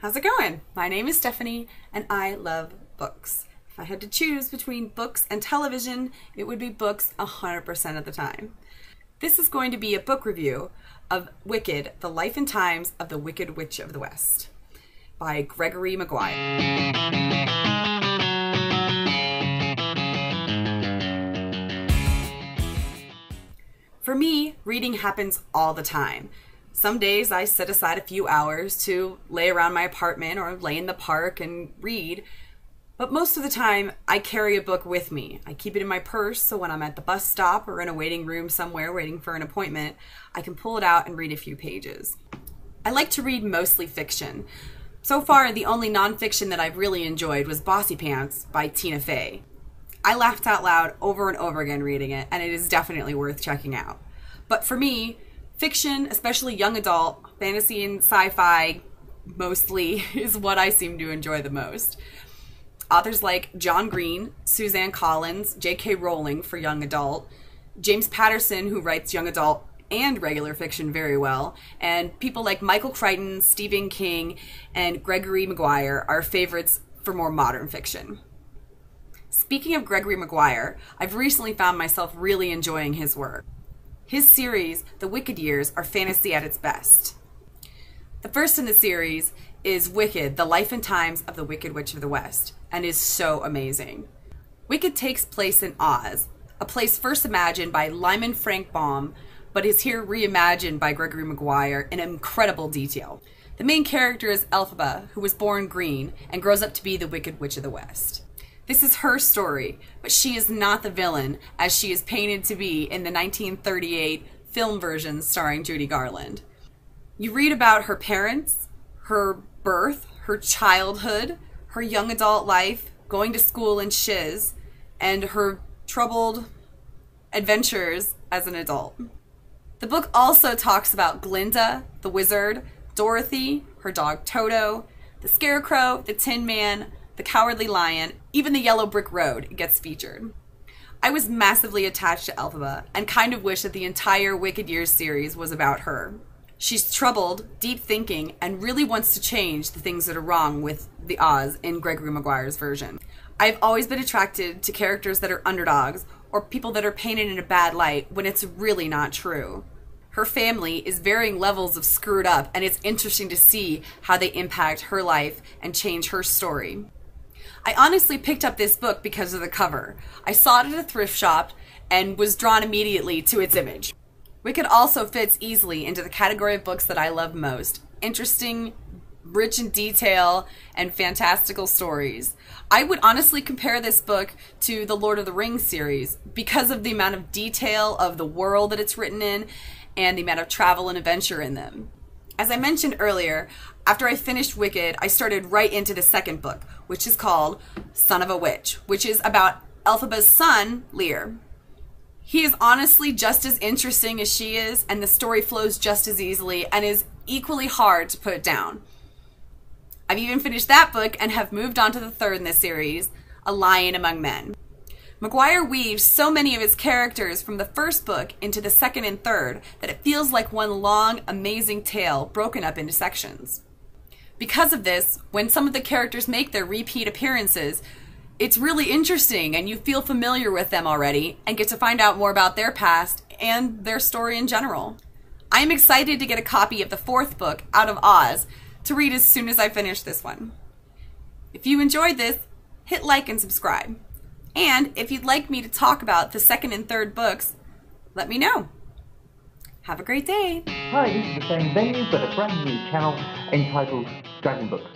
How's it going? My name is Stephanie and I love books. If I had to choose between books and television, it would be books 100% of the time. This is going to be a book review of Wicked, The Life and Times of the Wicked Witch of the West by Gregory McGuire. For me, reading happens all the time. Some days I set aside a few hours to lay around my apartment or lay in the park and read, but most of the time I carry a book with me. I keep it in my purse so when I'm at the bus stop or in a waiting room somewhere waiting for an appointment, I can pull it out and read a few pages. I like to read mostly fiction. So far, the only nonfiction that I've really enjoyed was Bossy Pants by Tina Fey. I laughed out loud over and over again reading it, and it is definitely worth checking out. But for me, fiction, especially young adult, fantasy and sci-fi mostly, is what I seem to enjoy the most. Authors like John Green, Suzanne Collins, J.K. Rowling for young adult, James Patterson, who writes young adult and regular fiction very well, and people like Michael Crichton, Stephen King, and Gregory McGuire are favorites for more modern fiction. Speaking of Gregory McGuire, I've recently found myself really enjoying his work. His series, The Wicked Years, are fantasy at its best. The first in the series is Wicked, The Life and Times of the Wicked Witch of the West, and is so amazing. Wicked takes place in Oz, a place first imagined by Lyman Frank Baum, but is here reimagined by Gregory McGuire in incredible detail. The main character is Elphaba, who was born green and grows up to be the Wicked Witch of the West. This is her story, but she is not the villain as she is painted to be in the 1938 film version starring Judy Garland. You read about her parents, her birth, her childhood, her young adult life, going to school in Shiz, and her troubled adventures as an adult. The book also talks about Glinda, the wizard, Dorothy, her dog Toto, the Scarecrow, the Tin Man, the Cowardly Lion, even the Yellow Brick Road gets featured. I was massively attached to Elphaba and kind of wish that the entire Wicked Years series was about her. She's troubled, deep thinking, and really wants to change the things that are wrong with the Oz in Gregory McGuire's version. I've always been attracted to characters that are underdogs or people that are painted in a bad light when it's really not true. Her family is varying levels of screwed up, and it's interesting to see how they impact her life and change her story. I honestly picked up this book because of the cover. I saw it at a thrift shop and was drawn immediately to its image. Wicked also fits easily into the category of books that I love most. Interesting, rich in detail, and fantastical stories. I would honestly compare this book to the Lord of the Rings series because of the amount of detail of the world that it's written in and the amount of travel and adventure in them. As I mentioned earlier, after I finished Wicked, I started right into the second book, which is called Son of a Witch, which is about Elphaba's son, Lear. He is honestly just as interesting as she is, and the story flows just as easily and is equally hard to put down. I've even finished that book and have moved on to the third in this series, A Lion Among Men. McGuire weaves so many of his characters from the first book into the second and third that it feels like one long, amazing tale broken up into sections. Because of this, when some of the characters make their repeat appearances, it's really interesting and you feel familiar with them already and get to find out more about their past and their story in general. I am excited to get a copy of the fourth book, Out of Oz, to read as soon as I finish this one. If you enjoyed this, hit like and subscribe. And if you'd like me to talk about the second and third books, let me know. Have a great day. Hi, this is the same venue but a brand new channel entitled Dragon Books.